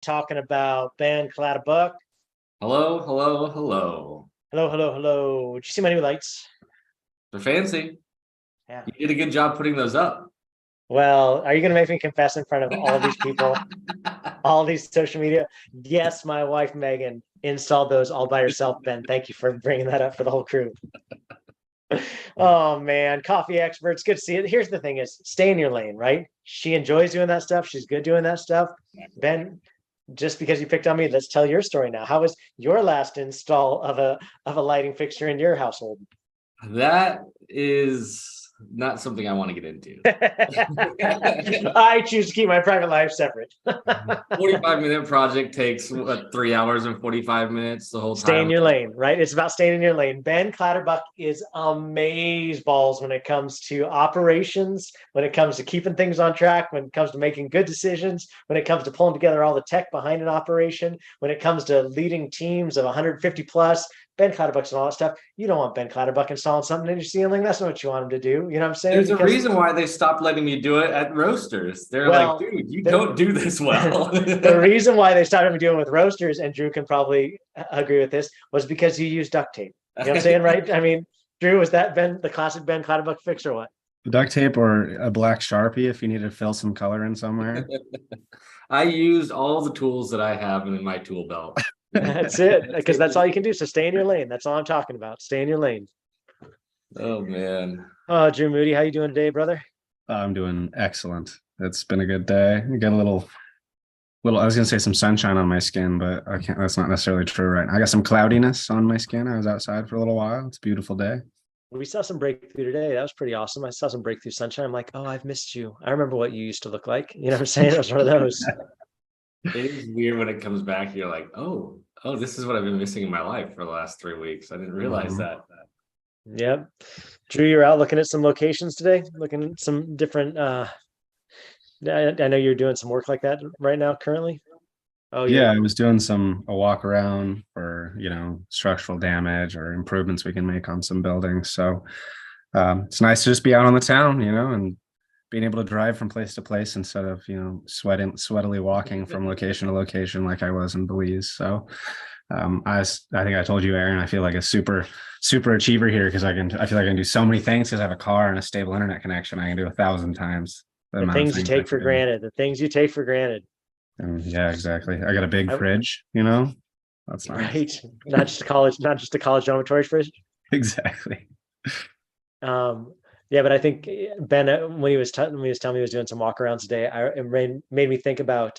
talking about Ben Clatterbuck. Hello, hello, hello. Hello, hello, hello. Did you see my new lights? They're fancy. Yeah. You did a good job putting those up. Well, are you going to make me confess in front of all these people, all these social media? Yes, my wife Megan installed those all by herself. Ben, thank you for bringing that up for the whole crew. Oh man, coffee experts, good to see it. Here's the thing: is stay in your lane, right? She enjoys doing that stuff. She's good doing that stuff. Ben, just because you picked on me, let's tell your story now. How was your last install of a lighting fixture in your household? That is not something I want to get into. I choose to keep my private life separate. 45-minute project takes what, 3 hours and 45 minutes the whole Stay in time. your lane, right? It's about staying in your lane. Ben Clatterbuck is amaze balls when it comes to operations, when it comes to keeping things on track, when it comes to making good decisions, when it comes to pulling together all the tech behind an operation, when it comes to leading teams of 150 plus. Ben Clatterbuck's and all that stuff. You don't want Ben Clatterbuck installing something in your ceiling. That's not what you want him to do. You know what I'm saying? There's a Because, reason why they stopped letting me do it at roasters. They're like, well, dude, you the, don't do this well. the reason why they started doing with roasters, and Drew can probably agree with this, was because you use duct tape. You know what I'm saying, right? I mean, Drew, was that Ben, the classic Ben Clatterbuck fix or what? Duct tape or a black Sharpie if you need to fill some color in somewhere. I used all the tools that I have in my tool belt. That's it, because that's all you can do. So stay in your lane. That's all I'm talking about. Stay in your lane. Oh man. Oh, Drew Moody, how you doing today, brother? I'm doing excellent. It's been a good day. I got a little. I was gonna say some sunshine on my skin, but I can't. That's not necessarily true, right? I got some cloudiness on my skin. I was outside for a little while. It's a beautiful day. We saw some breakthrough today. That was pretty awesome. I saw some breakthrough sunshine. I'm like, oh, I've missed you. I remember what you used to look like. You know what I'm saying? It was one of those. It is weird when it comes back. You're like, oh, this is what I've been missing in my life for the last 3 weeks. I didn't realize Mhm. that. Yep. Drew, you're out looking at some locations today, looking at some different I know you're doing some work like that right now currently. Oh yeah. Yeah, I was doing a walk around for structural damage or improvements we can make on some buildings. So it's nice to just be out on the town, and being able to drive from place to place instead of sweatily walking from location to location like I was in Belize. So I think I told you, Aaron, I feel like a super achiever here because I feel like I can do so many things because I have a car and a stable internet connection. I can do 1,000 times the The amount of things you things I take can for do. granted, the things you take for granted. And yeah, exactly. I got a big I, fridge, that's nice. right. Not just a college dormitory fridge. Exactly. Yeah, but I think Ben, when when he was telling me he was doing some walkarounds today, made me think about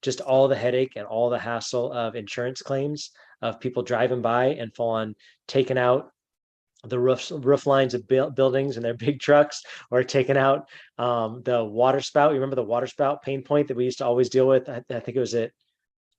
just all the headache and all the hassle of insurance claims of people driving by and falling, taking out the roof lines of buildings and their big trucks, or taking out the water spout. You remember the water spout pain point that we used to always deal with? I think it was at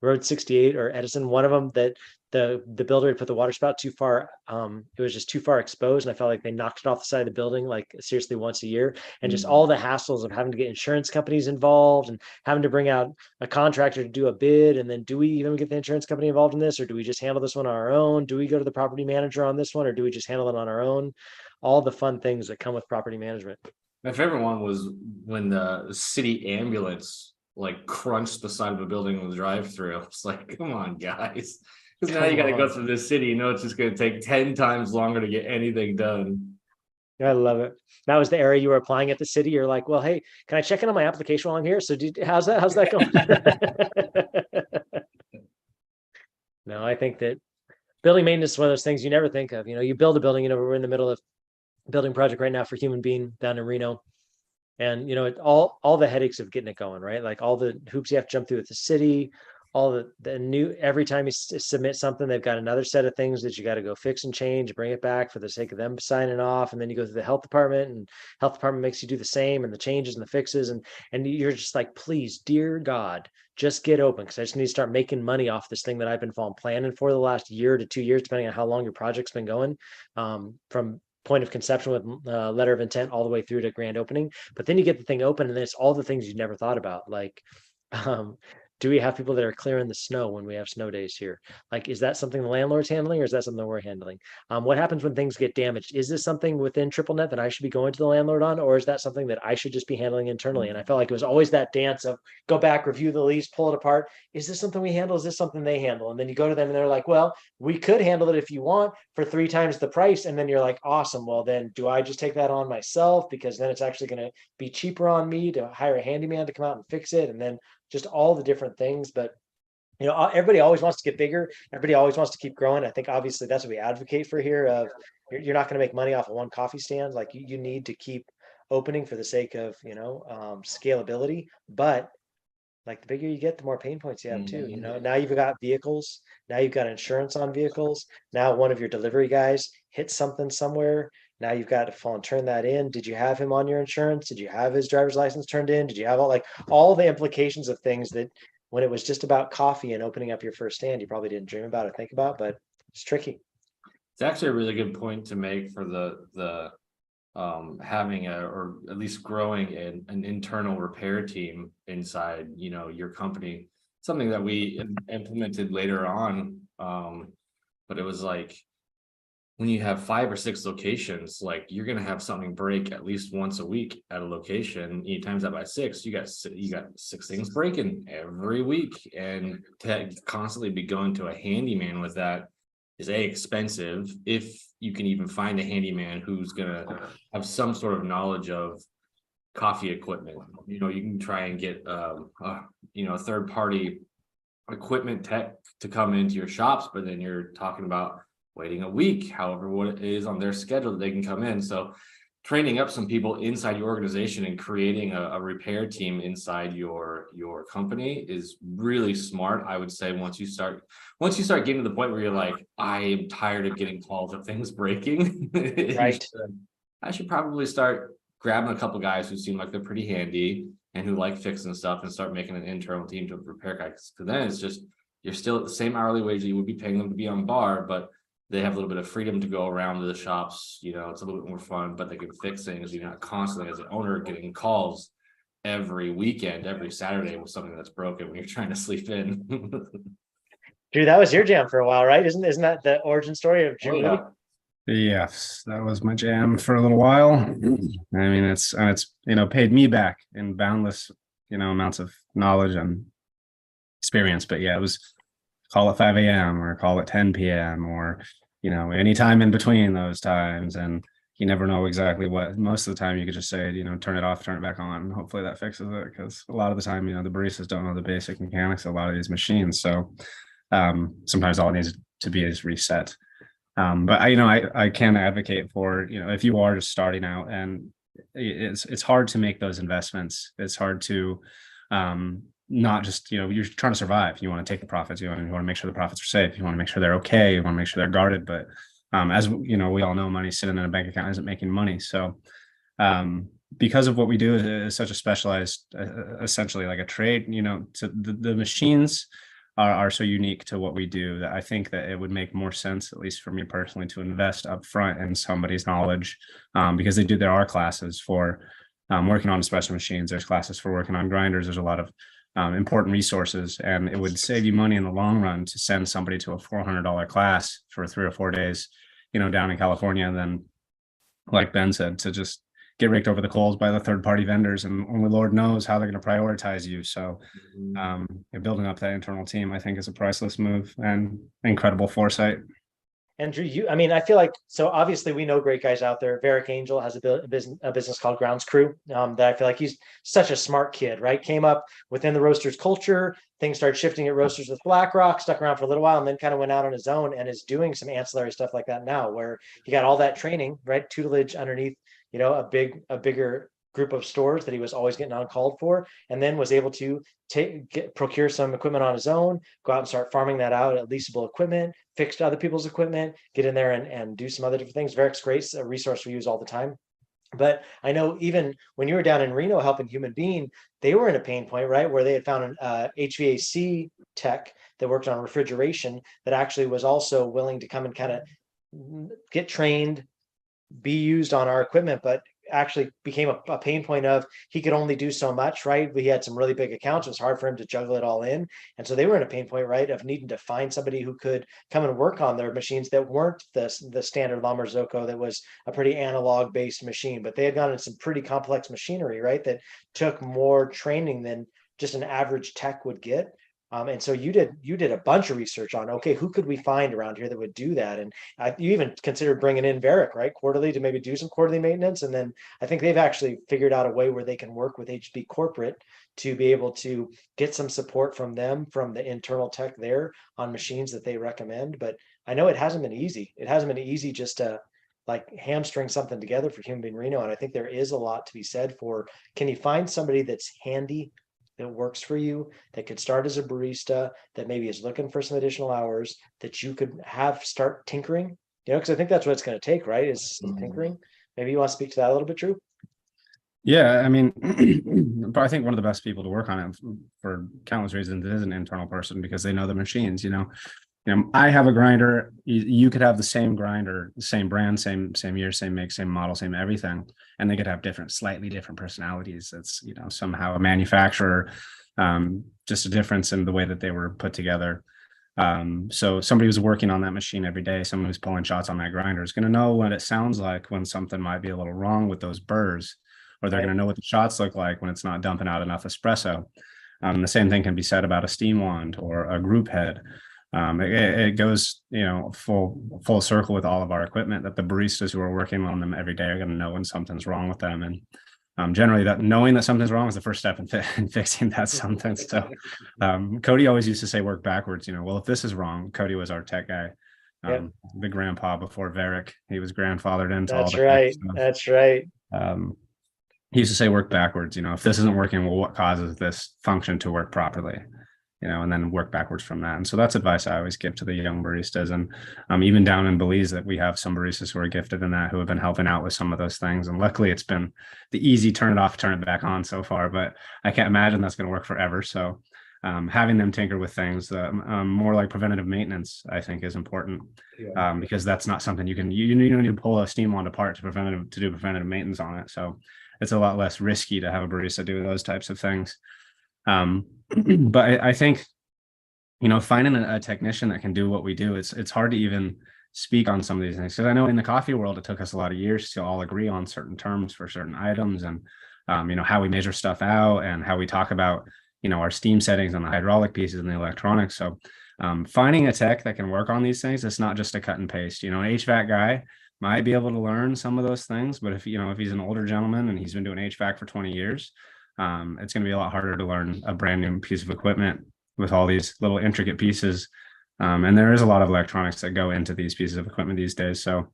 Road 68 or Edison, one of them, that the builder had put the water spout too far. It was just too far exposed, and I felt like they knocked it off the side of the building like seriously once a year. And just all the hassles of having to get insurance companies involved and having to bring out a contractor to do a bid, and then do we even get the insurance company involved in this, or do we just handle this one on our own? Do we go to the property manager on this one, or do we just handle it on our own? All the fun things that come with property management. My favorite one was when the city ambulance like crunched the side of a building with a drive-through. It's like, come on, guys. Because now you Come got to go on. through this city. You know, it's just going to take 10 times longer to get anything done. I love it. That was the area you were applying at the city. You're like, well, hey, can I check in on my application while I'm here? So how's that going? No, I think that building maintenance is one of those things you never think of. You build a building, we're in the middle of a building project right now for Human Being down in Reno. And all the headaches of getting it going, right? Like all the hoops you have to jump through with the city, all the new, every time you submit something, they've got another set of things that you got to go fix and change, bring it back for the sake of them signing off, and then you go through the health department, and health department makes you do the same, and the changes and the fixes, and you're just like, please, dear God, just get open, because I just need to start making money off this thing that I've been planning for the last year to 2 years, depending on how long your project's been going, from point of conception with letter of intent all the way through to grand opening. But then you get the thing open, and then it's all the things you never thought about, like um, do we have people that are clearing the snow when we have snow days here? Like, is that something the landlord's handling, or is that something we're handling? What happens when things get damaged? Is this something within triple net that I should be going to the landlord on, or is that something that I should just be handling internally? And I felt like it was always that dance of go back, review the lease, pull it apart. Is this something we handle? Is this something they handle? And then you go to them and they're like, well, we could handle it if you want for 3 times the price. And then you're like, awesome. Well, then do I just take that on myself? Because then it's actually going to be cheaper on me to hire a handyman to come out and fix it. And then just all the different things. But everybody always wants to get bigger. Everybody always wants to keep growing. I think obviously that's what we advocate for here. Of you're not going to make money off of one coffee stand. Like you need to keep opening for the sake of scalability. But like the bigger you get, the more pain points you have too. Now you've got vehicles. Now you've got insurance on vehicles. Now one of your delivery guys hits something somewhere. Now you've got to fall and turn that in. Did you have him on your insurance? Did you have his driver's license turned in? Did you have all the implications of things that when it was just about coffee and opening up your first stand, you probably didn't dream about or think about, but it's tricky. It's actually a really good point to make for the having or at least growing an internal repair team inside your company. Something that we implemented later on, but it was like when you have 5 or 6 locations, like you're gonna have something break at least once a week at a location. You times that by 6, you got 6 things breaking every week, and to constantly be going to a handyman with that is expensive, if you can even find a handyman who's gonna have some sort of knowledge of coffee equipment. You can try and get a third party equipment tech to come into your shops, but then you're talking about waiting a week, however what it is on their schedule that they can come in. So training up some people inside your organization and creating a repair team inside your company is really smart. I would say once you start getting to the point where you're like, I am tired of getting calls of things breaking, Right. I should probably start grabbing a couple guys who seem like they're pretty handy and who like fixing stuff, and start making an internal team to repair guys. Because then it's just, you're still at the same hourly wage that you would be paying them to be on bar, but they have a little bit of freedom to go around to the shops. It's a little bit more fun, but they can fix things. You're not constantly as an owner getting calls every weekend, every Saturday with something that's broken when you're trying to sleep in. Drew, that was your jam for a while, right? Isn't that the origin story of Drew? Yeah. Yes, that was my jam for a little while. I mean, it's paid me back in boundless amounts of knowledge and experience. But yeah, it was call it 5 a.m. or call it 10 p.m. or any time in between those times, and you never know exactly what. Most of the time you could just say turn it off, turn it back on, and hopefully that fixes it, because a lot of the time the baristas don't know the basic mechanics of a lot of these machines. So sometimes all it needs to be is reset. But I can advocate for if you are just starting out, and it's hard to make those investments. It's hard to not just you're trying to survive. You want to take the profits. You want to make sure the profits are safe. You want to make sure they're okay. You want to make sure they're guarded. But as we all know, money sitting in a bank account isn't making money. So because of what we do is such a specialized, essentially like a trade. To the machines are so unique to what we do that I think that it would make more sense, at least for me personally, to invest up front in somebody's knowledge, because there are classes for working on espresso machines. There's classes for working on grinders. There's a lot of important resources, and it would save you money in the long run to send somebody to a $400 class for 3 or 4 days, down in California, and then, like Ben said, to just get raked over the coals by the third-party vendors, and only Lord knows how they're going to prioritize you. So building up that internal team, I think, is a priceless move and incredible foresight. And Drew, I feel like, so obviously we know great guys out there. Varick Angel has a business called Grounds Crew, that I feel like he's such a smart kid, right? Came up within the Roasters culture. Things started shifting at Roasters with BlackRock, stuck around for a little while, and then kind of went out on his own and is doing some ancillary stuff like that now, where he got all that training, right? Tutelage underneath, a bigger group of stores that he was always getting on called for, and then was able to procure some equipment on his own, go out and start farming that out at leasable equipment, fix other people's equipment, get in there and do some other different things. Varick's great, a resource we use all the time. But I know even when you were down in Reno helping Human Being, they were in a pain point, right? Where they had found an HVAC tech that worked on refrigeration that actually was also willing to come and kind of get trained, be used on our equipment, but actually became a pain point of he could only do so much, right? We had some really big accounts. It was hard for him to juggle it all in. And so they were in a pain point, right, of needing to find somebody who could come and work on their machines that weren't the standard Llama Zoco that was a pretty analog based machine, but they had gone into some pretty complex machinery, right, that took more training than just an average tech would get. And so you did a bunch of research on, okay, who could we find around here that would do that? And you even considered bringing in Varick, right, quarterly to maybe do some quarterly maintenance. And then I think they've actually figured out a way where they can work with HB Corporate to be able to get some support from them, from the internal tech there on machines that they recommend. But I know it hasn't been easy. It hasn't been easy just to like hamstring something together for Human Being Reno. And I think there is a lot to be said for, can you find somebody that's handy, that works for you, that could start as a barista, that maybe is looking for some additional hours, that you could have start tinkering, because I think that's what it's going to take, right? Is some tinkering. Maybe you want to speak to that a little bit, Drew? Yeah, I mean, but I think one of the best people to work on it for countless reasons is an internal person because they know the machines. I have a grinder. You could have the same grinder, the same brand, same year, same make, same model, same everything, and they could have slightly different personalities. That's somehow a manufacturer, just a difference in the way that they were put together. So somebody who's working on that machine every day, someone who's pulling shots on that grinder is going to know what it sounds like when something might be a little wrong with those burrs, or they're going to know what the shots look like when it's not dumping out enough espresso. The same thing can be said about a steam wand or a group head. It goes, full circle with all of our equipment that the baristas who are working on them every day are going to know when something's wrong with them. And generally that knowing that something's wrong is the first step in fixing that something. So Cody always used to say, work backwards, well, if this is wrong, Cody was our tech guy. The grandpa before Varick, he was grandfathered into all the right. That's right. He used to say, work backwards, if this isn't working, well, what causes this function to work properly? And then work backwards from that. And so that's advice I always give to the young baristas. And even down in Belize, that we have some baristas who are gifted in that, who have been helping out with some of those things. And luckily it's been the easy turn it off, turn it back on so far, but I can't imagine that's going to work forever. So having them tinker with things, more like preventative maintenance, I think is important, because that's not something you don't need to pull a steam wand apart to do preventative maintenance on it. So it's a lot less risky to have a barista do those types of things. But I think, finding a technician that can do what we do, it's hard to even speak on some of these things. Because I know in the coffee world, it took us a lot of years to all agree on certain terms for certain items, and how we measure stuff out, and how we talk about our steam settings on the hydraulic pieces and the electronics. So finding a tech that can work on these things, it's not just a cut and paste. An HVAC guy might be able to learn some of those things, but if he's an older gentleman and he's been doing HVAC for 20 years, it's going to be a lot harder to learn a brand new piece of equipment with all these little intricate pieces. And there is a lot of electronics that go into these pieces of equipment these days. So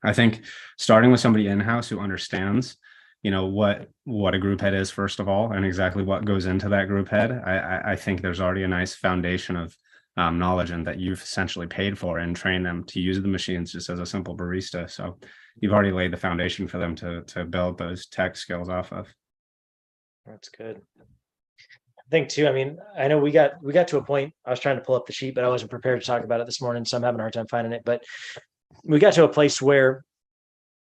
I think starting with somebody in-house who understands, what a group head is, first of all, and exactly what goes into that group head, I think there's already a nice foundation of knowledge, and that you've essentially paid for and trained them to use the machines just as a simple barista. So you've already laid the foundation for them to build those tech skills off of. That's good. I think too, I know we got to a point, I was trying to pull up the sheet, but I wasn't prepared to talk about it this morning, so I'm having a hard time finding it. But we got to a place where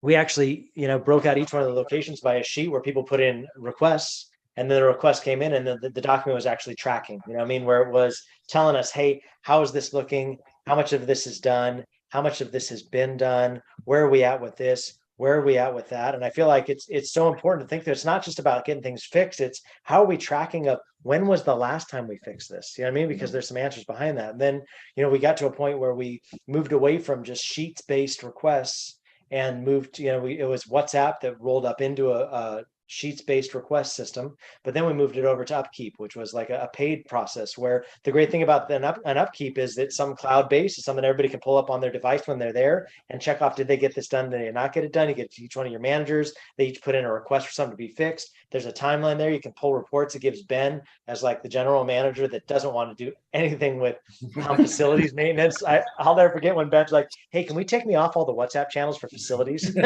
we actually, broke out each one of the locations by a sheet where people put in requests, and then the request came in, and the document was actually tracking, where it was telling us, hey, how is this looking? How much of this is done? How much of this has been done? Where are we at with this? Where are we at with that? And I feel like it's so important to think that it's not just about getting things fixed. It's how are we tracking up, when was the last time we fixed this? You know what I mean? Because there's some answers behind that. And then, we got to a point where we moved away from just sheets-based requests and moved, it was WhatsApp that rolled up into a sheets-based request system, but then we moved it over to Upkeep, which was like a paid process, where the great thing about an Upkeep is that some cloud-based is something everybody can pull up on their device when they're there and check off, did they get this done? Did they not get it done? You get to each one of your managers, they each put in a request for something to be fixed. There's a timeline there. You can pull reports. It gives Ben, as like the general manager that doesn't want to do anything with facilities maintenance. I'll never forget when Ben's like, hey, can we take me off all the WhatsApp channels for facilities?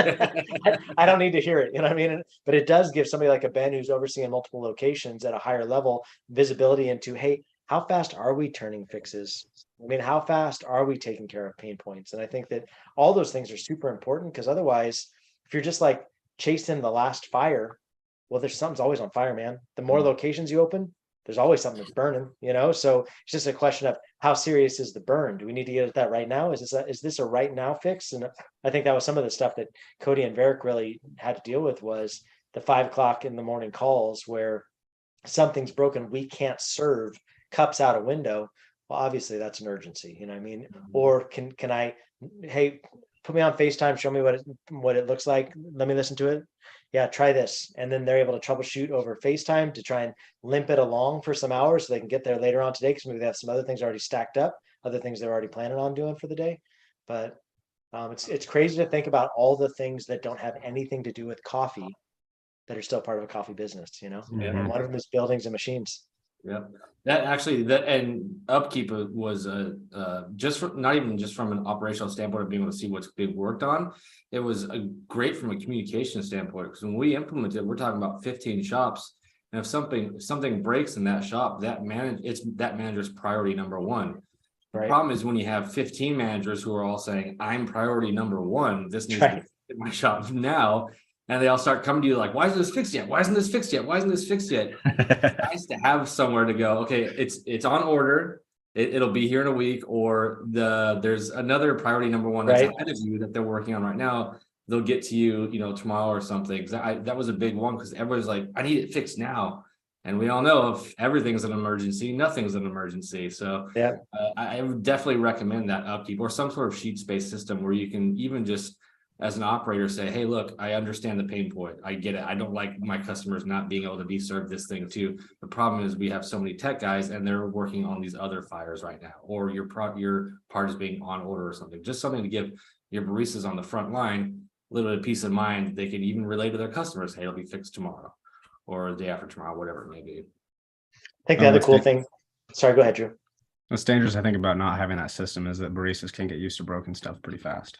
I don't need to hear it, you know what I mean? But it does give somebody like a Ben who's overseeing multiple locations at a higher level visibility into, hey, how fast are we turning fixes? How fast are we taking care of pain points? And I think that all those things are super important, because otherwise, if you're just like chasing the last fire, well, there's something's always on fire, man. The more locations you open, there's always something that's burning, so it's just a question of how serious is the burn. Do we need to get at that right now? Is this a right now fix? And I think that was some of the stuff that Cody and Varick really had to deal with, was the 5 o'clock in the morning calls where something's broken, we can't serve cups out a window. Well, obviously that's an urgency, you know what I mean? Or can I, hey, put me on FaceTime, show me what it looks like, let me listen to it. Yeah, try this. And then they're able to troubleshoot over FaceTime to try and limp it along for some hours so they can get there later on today, because maybe they have some other things already stacked up, other things they're already planning on doing for the day. But it's crazy to think about all the things that don't have anything to do with coffee that are still part of a coffee business, and one of them is buildings and machines. Yeah, that actually, and Upkeep was not even just from an operational standpoint of being able to see what's being worked on. It was great from a communication standpoint, because when we implemented, we're talking about 15 shops, and if something breaks in that shop, it's that manager's priority number one. The problem is when you have 15 managers who are all saying, "I'm priority number one. This needs to be in my shop now." And they all start coming to you like, "Why isn't this fixed yet? Why isn't this fixed yet? Why isn't this fixed yet?" It's nice to have somewhere to go. Okay, it's on order. It'll be here in a week, or there's another priority number one that's ahead of you that they're working on right now. They'll get to you, tomorrow or something. That was a big one, because everybody's like, "I need it fixed now." And we all know if everything's an emergency, nothing's an emergency. So I would definitely recommend that Upkeep, or some sort of sheets-based system where you can even just, as an operator, say, "Hey, look, I understand the pain point. I get it. I don't like my customers not being able to be served this thing too. The problem is we have so many tech guys and they're working on these other fires right now, or your part is being on order or something." Just something to give your baristas on the front line a little bit of peace of mind. They can even relay to their customers, "Hey, it'll be fixed tomorrow or the day after tomorrow," whatever it may be. I think the other cool thing, sorry, go ahead, Drew. What's dangerous, I think, about not having that system is that baristas can get used to broken stuff pretty fast.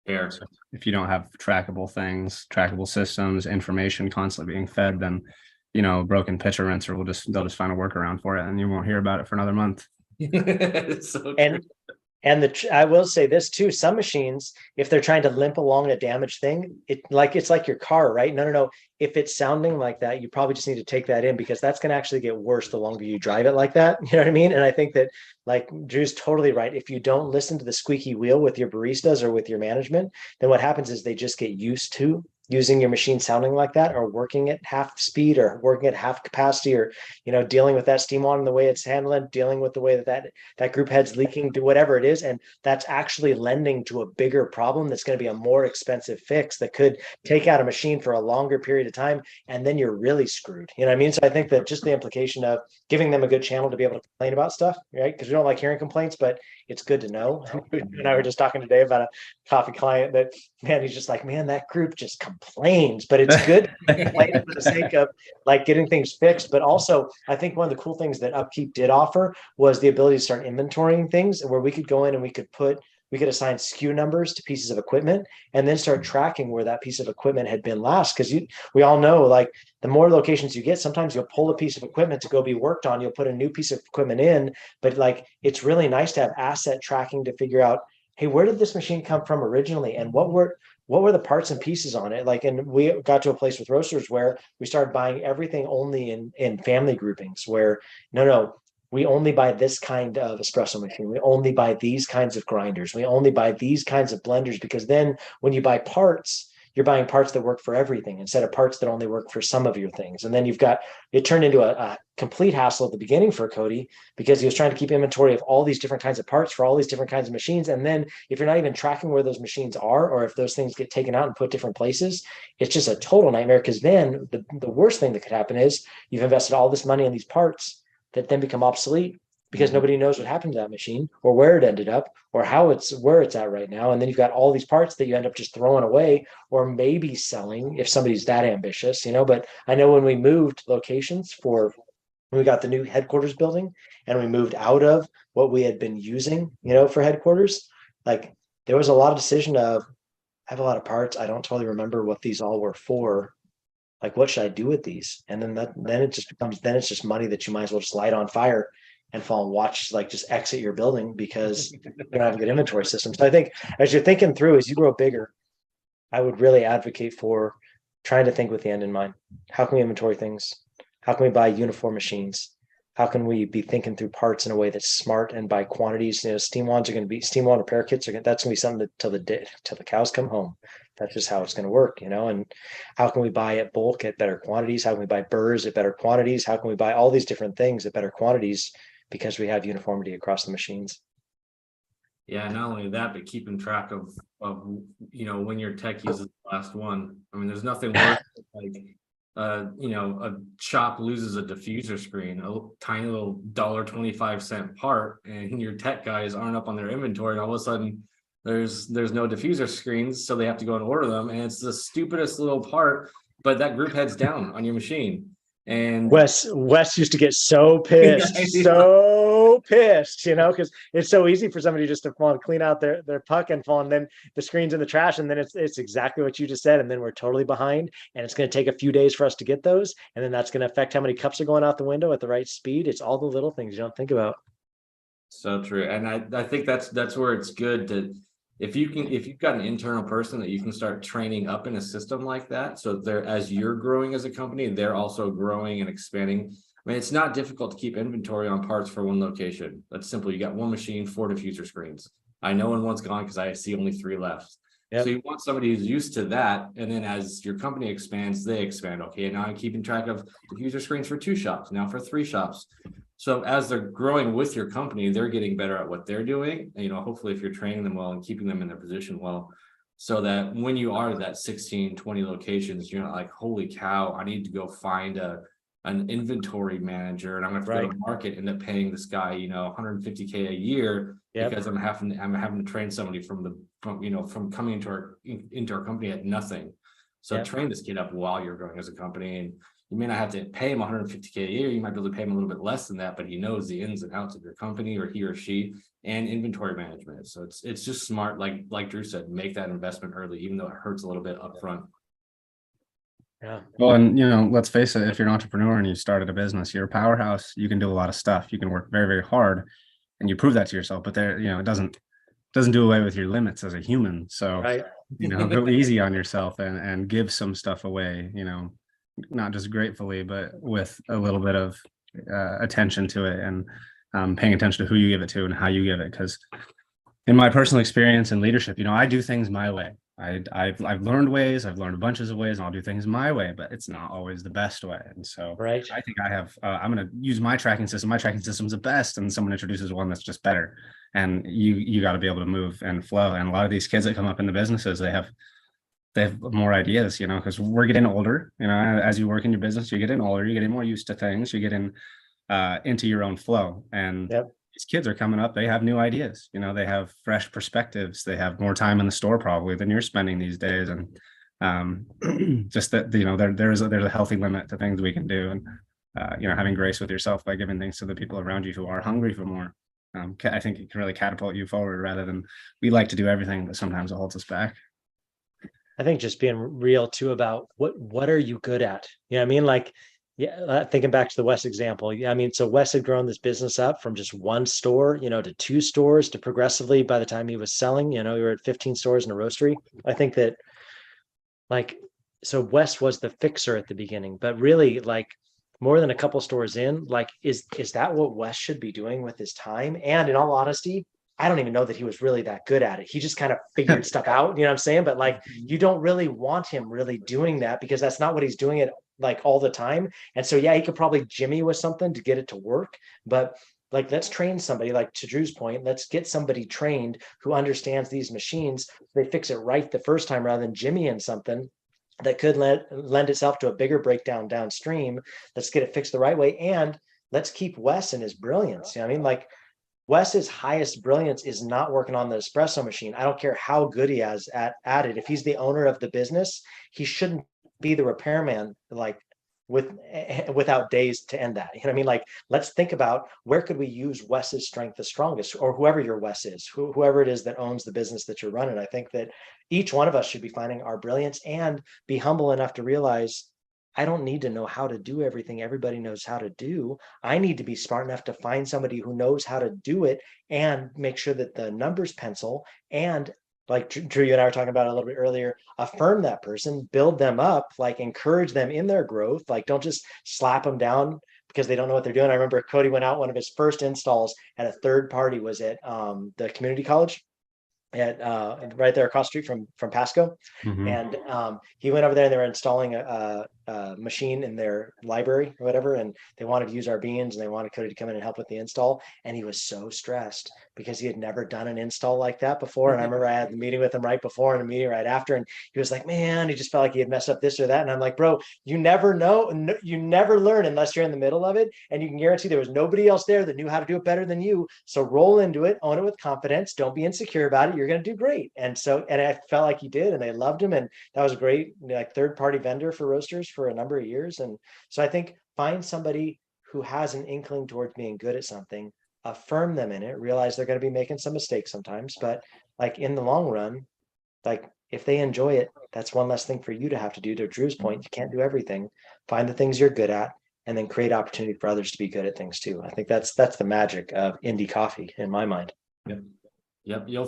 Fair. So if you don't have trackable things, trackable systems, information constantly being fed, then broken pitcher rinser they'll just find a workaround for it, and you won't hear about it for another month. So and I will say this too: some machines, if they're trying to limp along a damaged thing, it's like your car, right? No. If it's sounding like that, you probably just need to take that in, because that's going to actually get worse the longer you drive it like that. You know what I mean? And I think that, like, Drew's totally right. If you don't listen to the squeaky wheel with your baristas or with your management, then what happens is they just get used to using your machine sounding like that, or working at half speed, or working at half capacity, or dealing with that steam on the way it's handling, dealing with the way that group head's leaking, do whatever it is. And that's actually lending to a bigger problem that's going to be a more expensive fix that could take out a machine for a longer period of time, and then you're really screwed. You know what I mean? So I think that just the implication of giving them a good channel to be able to complain about stuff, right? Because we don't like hearing complaints, but it's good to know. And I were just talking today about a coffee client that, man, he's just like, "Man, that group just complains," but it's good to complain for the sake of like getting things fixed. But also, I think one of the cool things that Upkeep did offer was the ability to start inventorying things, where we could go in and we could assign SKU numbers to pieces of equipment, and then start tracking where that piece of equipment had been last. Because we all know, like, the more locations you get, sometimes you'll pull a piece of equipment to go be worked on, you'll put a new piece of equipment in, but like, it's really nice to have asset tracking to figure out, hey, where did this machine come from originally, and what were the parts and pieces on it? Like, and we got to a place with roasters where we started buying everything only in family groupings, where no, we only buy this kind of espresso machine. We only buy these kinds of grinders. We only buy these kinds of blenders, because then when you buy parts, you're buying parts that work for everything instead of parts that only work for some of your things. And then it turned into a complete hassle at the beginning for Cody, because he was trying to keep inventory of all these different kinds of parts for all these different kinds of machines. And then if you're not even tracking where those machines are, or if those things get taken out and put different places, it's just a total nightmare. Because then the worst thing that could happen is you've invested all this money in these parts that then become obsolete, because nobody knows what happened to that machine, or where it ended up, or where it's at right now. And then you've got all these parts that you end up just throwing away, or maybe selling if somebody's that ambitious, But I know when we moved locations when we got the new headquarters building, and we moved out of what we had been using, for headquarters, like, there was a lot of decision of, I have a lot of parts, I don't totally remember what these all were for. Like, what should I do with these? And then it's just money that you might as well just light on fire and fall and watch, like, just exit your building, because you don't have a good inventory system. So I think, as you're thinking through, as you grow bigger, I would really advocate for trying to think with the end in mind. How can we inventory things? How can we buy uniform machines? How can we be thinking through parts in a way that's smart and by quantities? Steam wands are going to be steam wand repair kits that's going to be something till the cows come home. That's just how it's going to work, And how can we buy at bulk at better quantities? How can we buy burrs at better quantities? How can we buy all these different things at better quantities because we have uniformity across the machines? Yeah, not only that, but keeping track of when your tech uses the last one. I mean, there's nothing worse like a shop loses a diffuser screen, a tiny little $1.25 part, and your tech guys aren't up on their inventory, and all of a sudden there's no diffuser screens, so they have to go and order them, and it's the stupidest little part, but that group heads down on your machine. And Wes used to get so pissed, because it's so easy for somebody just to fall and clean out their puck and fall, and then the screen's in the trash, and then it's exactly what you just said, and then we're totally behind, and it's going to take a few days for us to get those, and then that's going to affect how many cups are going out the window at the right speed. It's all the little things you don't think about. So true, and I think that's where it's good to, if you've got an internal person that you can start training up in a system like that, so they're, as you're growing as a company, they're also growing and expanding. I mean, it's not difficult to keep inventory on parts for one location. That's simple. You got one machine, 4 diffuser screens. I know when one's gone because I see only 3 left. Yep. So you want somebody who's used to that, and then as your company expands, they expand. Okay, now I'm keeping track of diffuser screens for 2 shops, now for 3 shops. So as they're growing with your company, they're getting better at what they're doing. Hopefully if you're training them well and keeping them in their position well, so that when you are that 16, 20 locations, you're not like, holy cow, I need to go find an inventory manager, and I'm gonna have to go to market, end up paying this guy, $150K a year, because I'm having to train somebody from coming into our company at nothing. So train this kid up while you're growing as a company, and you may not have to pay him $150K a year. You might be able to pay him a little bit less than that, but he knows the ins and outs of your company, or he or she, and inventory management. So it's just smart, like Drew said, make that investment early, even though it hurts a little bit upfront. Yeah. Well, and let's face it, if you're an entrepreneur and you started a business, you're a powerhouse. You can do a lot of stuff. You can work very, very hard, and you prove that to yourself. But it doesn't do away with your limits as a human. So go easy on yourself and give some stuff away. Not just gratefully, but with a little bit of attention to it, and paying attention to who you give it to and how you give it. Because in my personal experience in leadership, I do things my way. I've learned ways, I've learned bunches of ways, and I'll do things my way, but it's not always the best way. And so I think I have, I'm going to use my tracking system. My tracking system's the best, and someone introduces one that's just better. And you got to be able to move and flow. And a lot of these kids that come up in the businesses, they have more ideas, because we're getting older, as you work in your business, you're getting older, you're getting more used to things, you're getting into your own flow. And these kids are coming up, they have new ideas, they have fresh perspectives, they have more time in the store probably than you're spending these days. And just that, there's a healthy limit to things we can do. And, having grace with yourself by giving things to the people around you who are hungry for more. I think it can really catapult you forward, rather than we like to do everything, but sometimes it holds us back. I think just being real too about what are you good at? Thinking back to the Wes example. So Wes had grown this business up from just 1 store, to 2 stores, to progressively, by the time he was selling, we were at 15 stores in a roastery. I think that so Wes was the fixer at the beginning, but really more than a couple stores in, is that what Wes should be doing with his time? And in all honesty, I don't even know that he was really that good at it. He just kind of figured stuff out, you know what I'm saying? But you don't really want him really doing that, because that's not what he's doing it all the time. And so, he could probably jimmy with something to get it to work, but let's train somebody, to Drew's point, let's get somebody trained who understands these machines. They fix it right the first time, rather than jimmying something that could lend itself to a bigger breakdown downstream. Let's get it fixed the right way. And let's keep Wes in his brilliance. Wes's highest brilliance is not working on the espresso machine. I don't care how good he is at it. If he's the owner of the business, he shouldn't be the repairman without days to end that. Let's think about where could we use Wes's strength the strongest, or whoever your Wes is, whoever it is that owns the business that you're running. I think that each one of us should be finding our brilliance and be humble enough to realize, I don't need to know how to do everything everybody knows how to do. I need to be smart enough to find somebody who knows how to do it and make sure that the numbers pencil, and like Drew, you and I were talking about it a little bit earlier, affirm that person, build them up, like encourage them in their growth. Like don't just slap them down because they don't know what they're doing. I remember Cody went out, one of his first installs at a third party was at the community college at right there across the street from Pasco. Mhm. And he went over there and they were installing a machine in their library or whatever. And they wanted to use our beans and they wanted Cody to come in and help with the install. And he was so stressed because he had never done an install like that before. And I remember I had the meeting with him right before and a meeting right after. And he was like, man, he just felt like he had messed up this or that. And I'm like, bro, you never know. You never learn unless you're in the middle of it. And you can guarantee there was nobody else there that knew how to do it better than you. So roll into it, own it with confidence. Don't be insecure about it. You're going to do great. And so, and I felt like he did, and they loved him. And that was a great, like, third party vendor for roasters for a number of years. And so I think find somebody who has an inkling towards being good at something, affirm them in it, realize they're going to be making some mistakes sometimes, but like in the long run, like if they enjoy it, that's one less thing for you to have to do. To Drew's point, you can't do everything. Find the things you're good at and then create opportunity for others to be good at things too. I think that's the magic of indie coffee in my mind. Yep. Yep. You'll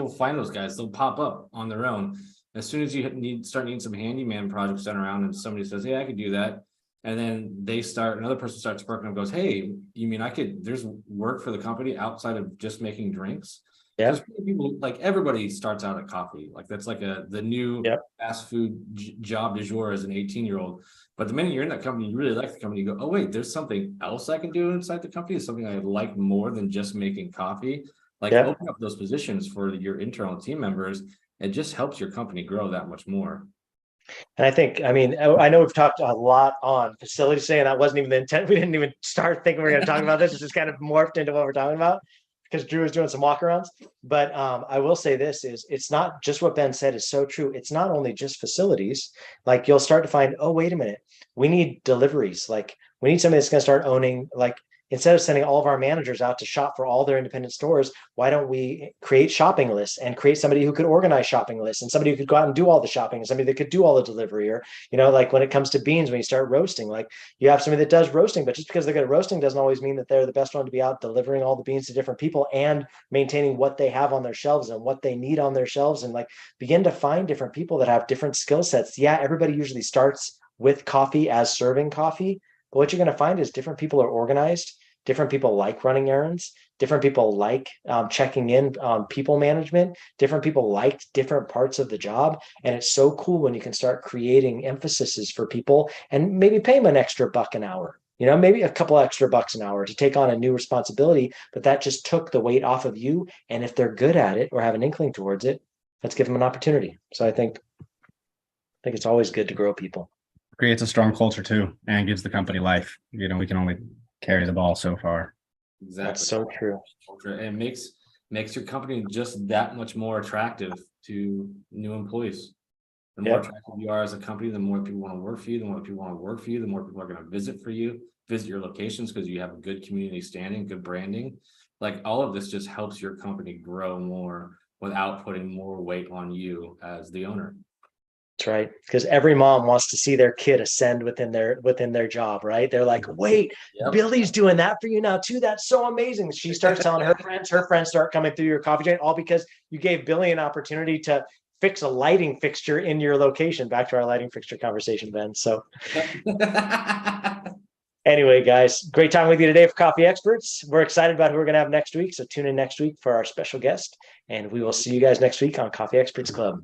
find those guys. They'll pop up on their own. As soon as you start needing some handyman projects done around and somebody says, hey, I could do that. And then another person starts working and goes, hey, you mean there's work for the company outside of just making drinks? Yeah. People, like, everybody starts out at coffee. Like that's like the new fast food job du jour as an 18-year-old. But the minute you're in that company, you really like the company, you go, oh wait, there's something else I can do inside the company. It's something I like more than just making coffee. Like open up those positions for your internal team members. It just helps your company grow that much more. And I think, I mean, I know we've talked a lot on facilities today, and that wasn't even the intent. We didn't even start thinking we are going to talk about this. It just kind of morphed into what we're talking about because Drew was doing some walkarounds. But I will say this is it's not just what Ben said is so true. It's not only just facilities. Like you'll start to find, oh, wait a minute, we need deliveries. Like we need somebody that's going to start owning, like instead of sending all of our managers out to shop for all their independent stores, why don't we create shopping lists and create somebody who could organize shopping lists and somebody who could go out and do all the shopping and somebody that could do all the delivery? Or, you know, like when it comes to beans, when you start roasting, like you have somebody that does roasting, but just because they're good at roasting doesn't always mean that they're the best one to be out delivering all the beans to different people and maintaining what they have on their shelves and what they need on their shelves. And like begin to find different people that have different skill sets. Yeah, everybody usually starts with coffee as serving coffee. But what you're going to find is different people are organized. Different people like running errands. Different people like checking in on people management. Different people like different parts of the job. And it's so cool when you can start creating emphases for people and maybe pay them an extra buck an hour. You know, maybe a couple extra bucks an hour to take on a new responsibility, but that just took the weight off of you. And if they're good at it or have an inkling towards it, let's give them an opportunity. So I think it's always good to grow people. Creates a strong culture too, and gives the company life. You know, we can only carry the ball so far. Exactly. That's so true. And it makes your company just that much more attractive to new employees. The more attractive you are as a company, the more people want to work for you. The more people want to work for you, the more people are going to visit your locations because you have a good community standing, good branding. Like all of this just helps your company grow more without putting more weight on you as the owner. That's right. Because every mom wants to see their kid ascend within their job, right? They're like, wait, Billy's doing that for you now too. That's so amazing. She starts telling her friends start coming through your coffee joint, all because you gave Billy an opportunity to fix a lighting fixture in your location. Back to our lighting fixture conversation, Ben. So anyway, guys, great time with you today for Coffee Experts. We're excited about who we're going to have next week. So tune in next week for our special guest, and we will see you guys next week on Coffee Experts Club.